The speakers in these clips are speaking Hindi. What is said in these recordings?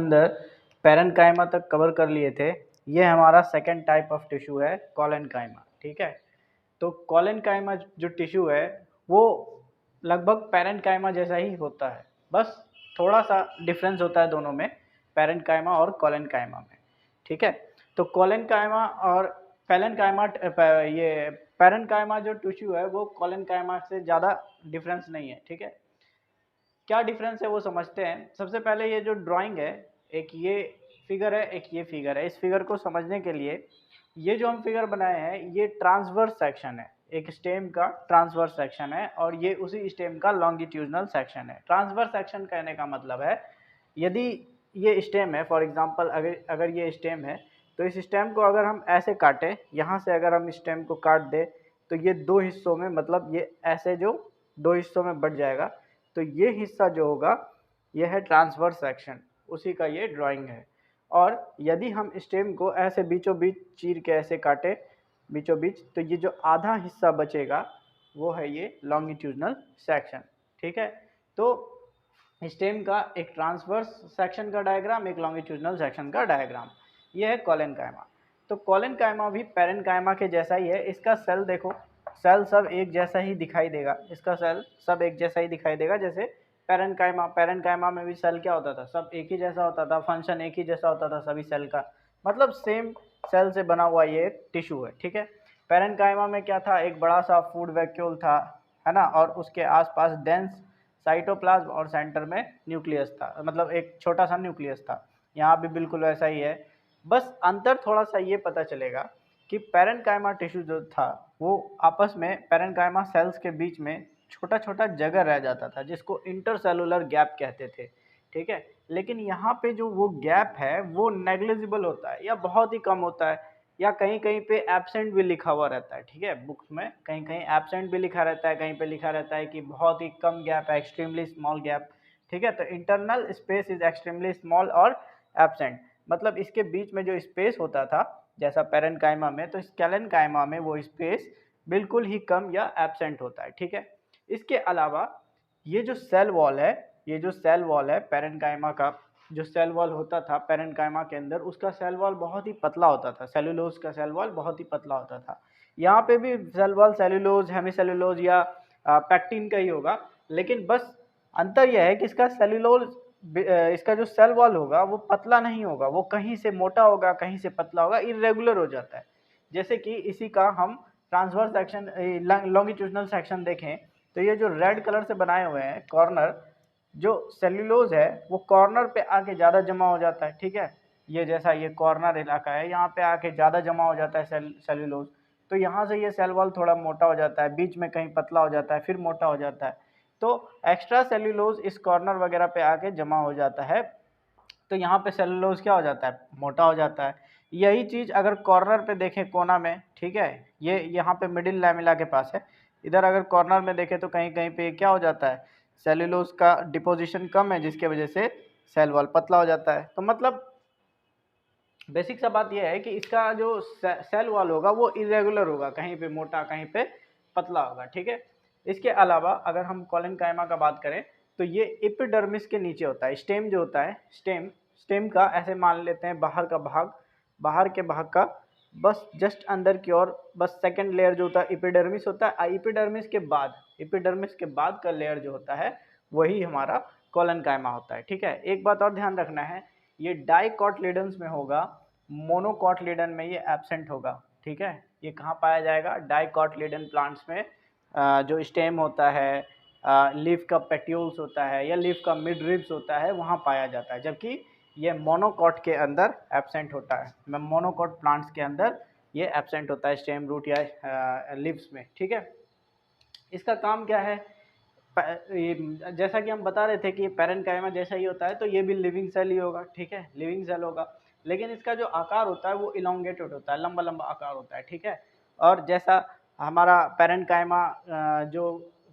अंदर पैरेन्काइमा तक कवर कर लिए थे। ये हमारा सेकंड टाइप ऑफ टिश्यू है कोलेनकाइमा, ठीक है। तो कोलेनकाइमा जो टिश्यू है वो लगभग पैरेन्काइमा जैसा ही होता है, बस थोड़ा सा डिफरेंस होता है दोनों में, पैरेन्काइमा और कोलेनकाइमा में, ठीक है। तो कोलेनकाइमा और पैरेन्काइमा ये पैरेन्काइमा जो टिश्यू है वो कोलेनकाइमा से ज़्यादा डिफरेंस नहीं है, ठीक है। क्या डिफरेंस है वो समझते हैं। सबसे पहले ये जो ड्राइंग है, एक ये फिगर है, एक ये फिगर है। इस फिगर को समझने के लिए ये जो हम फिगर बनाए हैं ये ट्रांसवर्स सेक्शन है, एक स्टेम का ट्रांसवर्स सेक्शन है और ये उसी स्टेम का लॉन्गिट्यूडनल सेक्शन है। ट्रांसवर्स सेक्शन कहने का मतलब है यदि ये स्टेम है, फॉर एग्जांपल अगर ये स्टेम है तो इस स्टेम को अगर हम ऐसे काटें, यहाँ से अगर हम स्टेम को काट दें तो ये दो हिस्सों में, मतलब ये ऐसे जो दो हिस्सों में बट जाएगा, तो ये हिस्सा जो होगा ये है ट्रांसवर्स सेक्शन, उसी का ये ड्राइंग है। और यदि हम स्टेम को ऐसे बीचों बीच चीर के ऐसे काटे बीचों बीच, तो ये जो आधा हिस्सा बचेगा वो है ये लॉन्गिट्यूडनल सेक्शन, ठीक है। तो स्टेम का एक ट्रांसवर्स सेक्शन का डायग्राम, एक लॉन्गिट्यूडनल सेक्शन का डायग्राम, ये है कोलेनकाइमा। तो कोलेनकाइमा भी पैरेन्काइमा के जैसा ही है। इसका सेल देखो, सेल सब एक जैसा ही दिखाई देगा, इसका सेल सब एक जैसा ही दिखाई देगा जैसे पैरेन्काइमा में भी सेल क्या होता था, सब एक ही जैसा होता था, फंक्शन एक ही जैसा होता था सभी सेल का, मतलब सेम सेल से बना हुआ ये एक टिश्यू है, ठीक है। पैरेन्काइमा में क्या था, एक बड़ा सा फूड वैक्यूल था, है ना, और उसके आसपास डेंस साइटोप्लाज्म और सेंटर में न्यूक्लियस था, मतलब एक छोटा सा न्यूक्लियस था। यहाँ भी बिल्कुल वैसा ही है, बस अंतर थोड़ा सा ये पता चलेगा कि पैरेन्काइमा टिश्यू जो था वो आपस में पैरेन्काइमा सेल्स के बीच में छोटा छोटा जगह रह जाता था जिसको इंटरसेलुलर गैप कहते थे, ठीक है। लेकिन यहाँ पे जो वो गैप है वो नेग्लिजिबल होता है या बहुत ही कम होता है, या कहीं कहीं पे एब्सेंट भी लिखा हुआ रहता है, ठीक है। बुक्स में कहीं कहीं एब्सेंट भी लिखा रहता है, कहीं पे लिखा रहता है कि बहुत ही कम गैप है, एक्सट्रीमली स्मॉल गैप, ठीक है। तो internal space is extremely small और एब्सेंट, मतलब इसके बीच में जो स्पेस होता था जैसा पैरेन्काइमा में, तो कोलेनकाइमा में वो स्पेस बिल्कुल ही कम या एब्सेंट होता है, ठीक है। इसके अलावा ये जो सेल वॉल है, ये जो सेल वॉल है पैरेन्काइमा का, जो सेल वॉल होता था पैरेन्काइमा के अंदर, उसका सेल वॉल बहुत ही पतला होता था, सेलुलोज का सेल वॉल बहुत ही पतला होता था। यहाँ पे भी सेल वॉल सेलुलोज, हेमिसेलुलोज या पैक्टिन का ही होगा, लेकिन बस अंतर यह है कि इसका सेलुलोज, इसका जो सेल वॉल होगा वो पतला नहीं होगा, वो कहीं से मोटा होगा कहीं से पतला होगा, इरेगुलर हो जाता है। जैसे कि इसी का हम ट्रांसवर्स सेक्शन, लॉन्गिट्यूडनल सेक्शन देखें तो ये जो रेड कलर से बनाए हुए हैं कॉर्नर, जो सेल्यूलोज है वो कॉर्नर पे आके ज़्यादा जमा हो जाता है, ठीक है। ये जैसा ये कॉर्नर इलाका है, यहाँ पे आके ज़्यादा जमा हो जाता है सेल्यूलोज, तो यहाँ से ये सेल वॉल थोड़ा मोटा हो जाता है, बीच में कहीं पतला हो जाता है, फिर मोटा हो जाता है। तो एक्स्ट्रा सेल्यूलोज इस कॉर्नर वगैरह पे आके जमा हो जाता है, तो यहाँ पे सेलुलोज क्या हो जाता है, मोटा हो जाता है। यही चीज़ अगर कॉर्नर पे देखें कोना में, ठीक है, ये यहाँ पे मिडिल लैमेला के पास है, इधर अगर कॉर्नर में देखें तो कहीं कहीं पे क्या हो जाता है, सेलुलोज का डिपोजिशन कम है जिसके वजह से सेल वॉल पतला हो जाता है। तो मतलब बेसिक सा बात यह है कि इसका जो सेल वॉल होगा वो इरेगुलर होगा, कहीं पे मोटा कहीं पे पतला होगा, ठीक है। इसके अलावा अगर हम कोलेनकाइमा का बात करें तो ये एपिडर्मिस के नीचे होता है, स्टेम जो होता है, स्टेम का ऐसे मान लेते हैं बाहर का भाग, बाहर के भाग का बस जस्ट अंदर की ओर, बस सेकंड लेयर जो होता है एपिडर्मिस होता है। एपिडर्मिस के बाद का लेयर जो होता है वही हमारा कोलेनकाइमा होता है, ठीक है। एक बात और ध्यान रखना है, ये डाइकोटिलेडन्स में होगा, मोनोकोटिलेडन में ये एब्सेंट होगा, ठीक है। ये कहाँ पाया जाएगा, डाइकोटिलेडन प्लांट्स में, जो स्टेम होता है, लीफ का पेट्यूल्स होता है या लीफ का मिड रिब्स होता है, वहाँ पाया जाता है, जबकि ये मोनोकोट के अंदर एब्सेंट होता है। मोनोकोट प्लांट्स के अंदर ये एब्सेंट होता है स्टेम, रूट या लीव्स में, ठीक है। इसका काम क्या है, जैसा कि हम बता रहे थे कि पैरेन्काइमा जैसा ही होता है, तो ये भी लिविंग सेल ही होगा, ठीक है, लिविंग सेल होगा, लेकिन इसका जो आकार होता है वो इलोंगेटेड होता है, लंबा लंबा आकार होता है, ठीक है। और जैसा हमारा पैरेन्काइमा जो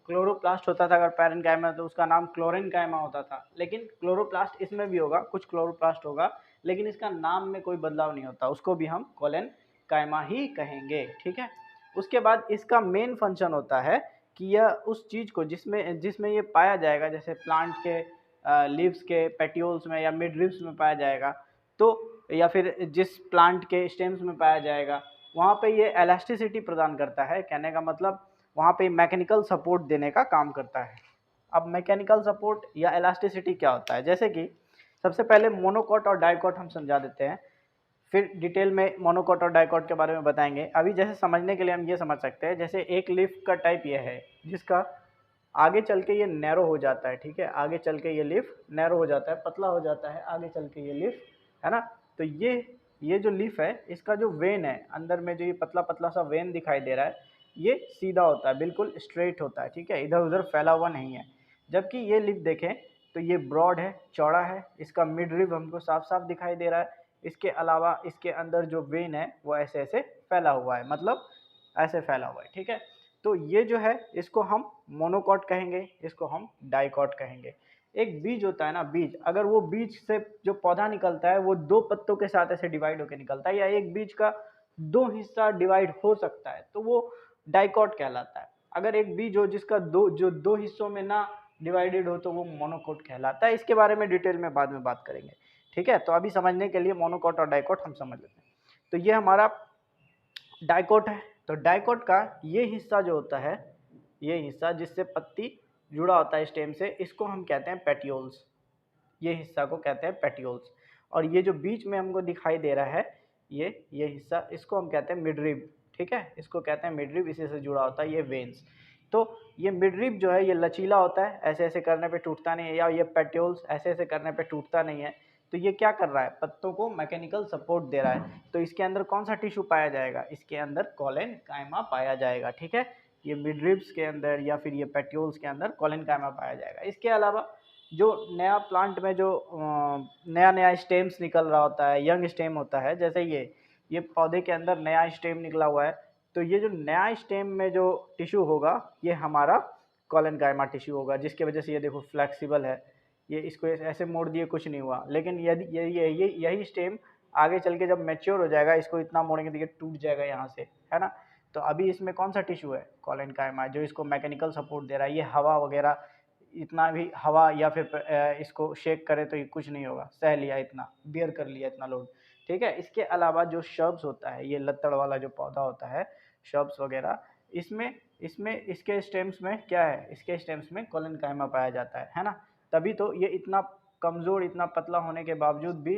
क्लोरोप्लास्ट होता था, अगर पैरेन्काइमा तो उसका नाम क्लोरेनकाइमा होता था, लेकिन क्लोरोप्लास्ट इसमें भी होगा, कुछ क्लोरोप्लास्ट होगा, लेकिन इसका नाम में कोई बदलाव नहीं होता, उसको भी हम कोलेनकाइमा ही कहेंगे, ठीक है। उसके बाद इसका मेन फंक्शन होता है कि यह उस चीज़ को जिसमें जिसमें ये पाया जाएगा, जैसे प्लांट के लीव्स के पेटियोल्स में या मिड रिब्स में पाया जाएगा, तो या फिर जिस प्लांट के स्टेम्स में पाया जाएगा, वहाँ पे ये इलास्टिसिटी प्रदान करता है। कहने का मतलब वहाँ पे मैकेनिकल सपोर्ट देने का काम करता है। अब मैकेनिकल सपोर्ट या इलास्टिसिटी क्या होता है, जैसे कि सबसे पहले मोनोकोट और डाइकोट हम समझा देते हैं, फिर डिटेल में मोनोकोट और डाइकोट के बारे में बताएंगे। अभी जैसे समझने के लिए हम ये समझ सकते हैं, जैसे एक लीफ का टाइप ये है जिसका आगे चल के ये नैरो हो जाता है, ठीक है, आगे चल के ये लीफ नैरो हो जाता है, पतला हो जाता है, आगे चल के ये लीफ, है ना। तो ये जो लीफ है इसका जो वेन है अंदर में, जो ये पतला पतला सा वेन दिखाई दे रहा है, ये सीधा होता है, बिल्कुल स्ट्रेट होता है, ठीक है, इधर उधर फैला हुआ नहीं है। जबकि ये लीफ देखें तो ये ब्रॉड है, चौड़ा है, इसका मिड रिब हमको साफ साफ दिखाई दे रहा है। इसके अलावा इसके अंदर जो वेन है वो ऐसे ऐसे फैला हुआ है, मतलब ऐसे फैला हुआ है, ठीक है। तो ये जो है इसको हम मोनोकॉट कहेंगे, इसको हम डाइकॉट कहेंगे। एक बीज होता है ना, बीज, अगर वो बीज से जो पौधा निकलता है वो दो पत्तों के साथ ऐसे डिवाइड होकर निकलता है, या एक बीज का दो हिस्सा डिवाइड हो सकता है, तो वो डाइकॉट कहलाता है। अगर एक बीज हो जिसका दो हिस्सों में ना डिवाइडेड हो तो वो मोनोकॉट कहलाता है। इसके बारे में डिटेल में बाद में बात करेंगे, ठीक है। तो अभी समझने के लिए मोनोकॉट और डाइकॉट हम समझ लेते हैं। तो ये हमारा डाइकोट है। तो डाइकोट का ये हिस्सा जो होता है, ये हिस्सा जिससे पत्ती जुड़ा होता है स्टेम से, इसको हम कहते हैं पेटियोल्स। ये हिस्सा को कहते हैं पेटियोल्स। और ये जो बीच में हमको दिखाई दे रहा है, ये हिस्सा, इसको हम कहते हैं मिडरिब, ठीक है, इसको कहते हैं मिडरिब, इसी से जुड़ा होता है ये वेन्स। तो ये मिडरिब जो है ये लचीला होता है, ऐसे ऐसे करने पे टूटता नहीं है, या ये पेटियोल्स ऐसे ऐसे करने पे टूटता नहीं है। तो ये क्या कर रहा है, पत्तों को मैकेनिकल सपोर्ट दे रहा है। तो इसके अंदर कौन सा टिश्यू पाया जाएगा, इसके अंदर कॉलेनकाइमा पाया जाएगा, ठीक है। ये मिडरिब्स के अंदर या फिर ये पेट्यूल्स के अंदर कॉलेनकाइमा पाया जाएगा। इसके अलावा जो नया प्लांट में जो नया नया स्टेम्स निकल रहा होता है, यंग स्टेम होता है, जैसे ये पौधे के अंदर नया स्टेम निकला हुआ है, तो ये जो नया स्टेम में जो टिश्यू होगा ये हमारा कॉलेनकाइमा टिश्यू होगा, जिसकी वजह से ये देखो फ्लेक्सिबल है, ये इसको ऐसे मोड़ दिए कुछ नहीं हुआ। लेकिन यदि यही स्टेम आगे चल के जब मैच्योर हो जाएगा, इसको इतना मोड़ेंगे तो ये टूट जाएगा यहाँ से, है ना। तो अभी इसमें कौन सा टिश्यू है, कॉलेनकाइमा, जो इसको मैकेनिकल सपोर्ट दे रहा है। ये हवा वगैरह, इतना भी हवा या फिर इसको शेक करे तो ये कुछ नहीं होगा, सह लिया, इतना बियर कर लिया इतना लोड, ठीक है। इसके अलावा जो शर्ब्स होता है, ये लत्तड़ वाला जो पौधा होता है, शर्ब्स वगैरह, इसमें इसमें इसके स्टेम्स में क्या है, इसके स्टेम्स में कॉलेनकाइमा पाया जाता है ना। तभी तो ये इतना कमज़ोर, इतना पतला होने के बावजूद भी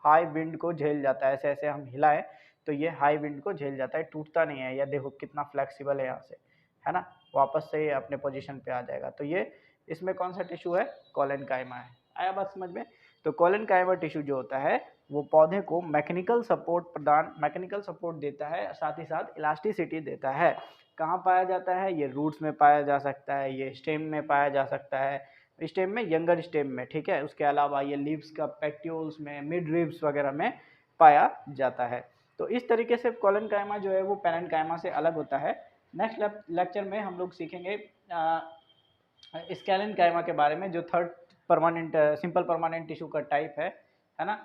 हाई विंड को झेल जाता है। ऐसे ऐसे हम हिलाएं तो ये हाई विंड को झेल जाता है, टूटता नहीं है। या देखो कितना फ्लेक्सिबल है यहाँ से, है ना, वापस से ये अपने पोजीशन पे आ जाएगा। तो ये इसमें कौन सा टिश्यू है, कॉलेनकाइमा है। आया बात समझ में। तो कॉलेनकाइमा टिश्यू जो होता है वो पौधे को मैकेनिकल सपोर्ट देता है, साथ ही साथ इलास्टिसिटी देता है। कहाँ पाया जाता है, ये रूट्स में पाया जा सकता है, ये स्टेम में पाया जा सकता है, स्टेम में, यंगर स्टेम में, ठीक है। उसके अलावा ये लीव्स का पेट्यूल्स में, मिड रिब्स वगैरह में पाया जाता है। तो इस तरीके से कॉलेनकाइमा जो है वो पैरेन्काइमा से अलग होता है। नेक्स्ट लेक्चर में हम लोग सीखेंगे स्कैलेनकाइमा के बारे में, जो third permanent simple permanent tissue का टाइप है ना।